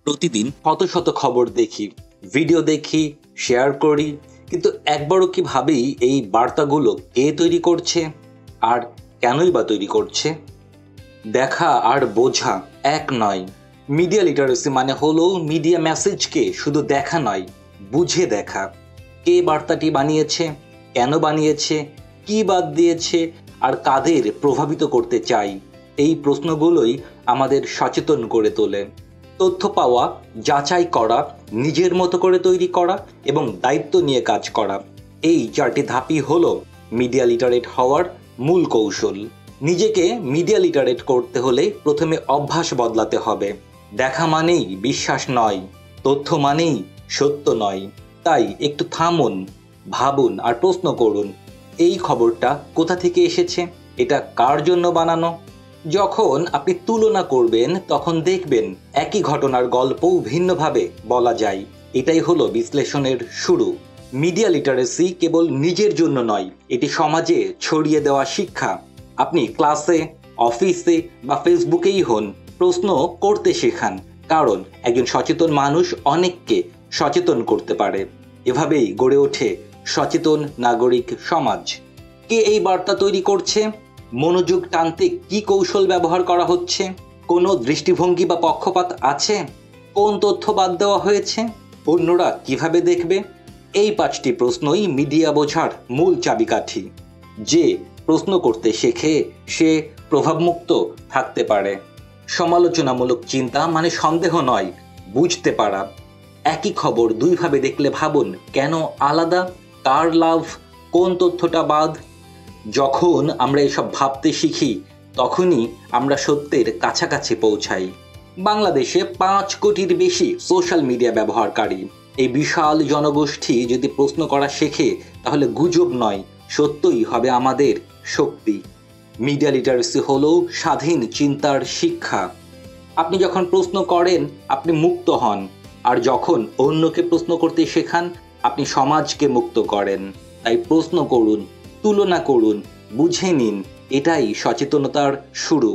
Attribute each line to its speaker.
Speaker 1: প্রতিদিন শত শত খবর দেখি, ভিডিও দেখি, শেয়ার করি, কিন্তু একবারও কি ভাবি এই বার্তাগুলো কে তৈরি করছে আর কেনই বা তৈরি করছে? দেখা আর বোঝা এক নয়। মিডিয়া লিটারেসি মানে হলো মিডিয়া মেসেজকে শুধু দেখা নয়, বুঝে দেখা। কে বার্তাটি বানিয়েছে, কেন বানিয়েছে, কি বাদ দিয়েছে আর কাদের প্রভাবিত করতে চাই, এই প্রশ্নগুলোই আমাদের সচেতন করে তোলে। তথ্য পাওয়া, যাচাই করা, নিজের মতো করে তৈরি করা এবং দায়িত্ব নিয়ে কাজ করা, এই চারটি ধাপই হলো মিডিয়া লিটারেট হওয়ার মূল কৌশল। নিজেকে মিডিয়া লিটারেট করতে হলে প্রথমে অভ্যাস বদলাতে হবে। দেখা মানেই বিশ্বাস নয়, তথ্য মানেই সত্য নয়। তাই একটু থামুন, ভাবুন আর প্রশ্ন করুন, এই খবরটা কোথা থেকে এসেছে, এটা কার জন্য বানানো? যখন আপনি তুলনা করবেন তখন দেখবেন একই ঘটনার গল্পও ভিন্নভাবে বলা যায়। এটাই হলো বিশ্লেষণের শুরু। মিডিয়া লিটারেসি কেবল নিজের জন্য নয়, এটি সমাজে ছড়িয়ে দেওয়া শিক্ষা। আপনি ক্লাসে, অফিসে বা ফেসবুকেই হন, প্রশ্ন করতে শেখান, কারণ একজন সচেতন মানুষ অনেককে সচেতন করতে পারে। এভাবেই গড়ে ওঠে সচেতন নাগরিক সমাজ। কে এই বার্তা তৈরি করছে? মনোযোগ টানতে কি কৌশল ব্যবহার করা হচ্ছে? কোনো দৃষ্টিভঙ্গি বা পক্ষপাত আছে? কোন তথ্য বাদ দেওয়া হয়েছে? অন্যরা কিভাবে দেখবে? এই 5টি প্রশ্নই মিডিয়া বোঝার মূল চাবিকাঠি। যে প্রশ্ন করতে শেখে সে প্রভাবমুক্ত থাকতে পারে। সমালোচনামূলক চিন্তা মানে সন্দেহ নয়, বুঝতে পারা। একই খবর দুইভাবে দেখলে ভাবুন, কেন আলাদা, কার লাভ, কোন তথ্যটা বাদ। যখন আমরা এসব ভাবতে শিখি তখনই আমরা সত্যের কাছাকাছি পৌঁছাই। বাংলাদেশে 5 কোটির বেশি সোশ্যাল মিডিয়া ব্যবহারকারী। এই বিশাল জনগোষ্ঠী যদি প্রশ্ন করা শেখে তাহলে গুজব নয়, সত্যই হবে আমাদের শক্তি। মিডিয়া লিটারেসি হলো স্বাধীন চিন্তার শিক্ষা। আপনি যখন প্রশ্ন করেন আপনি মুক্ত হন, আর যখন অন্যকে প্রশ্ন করতে শেখান আপনি সমাজকে মুক্ত করেন। তাই প্রশ্ন করুন, তুলনা করুন, বুঝে নিন, এটাই সচেতনতার শুরু।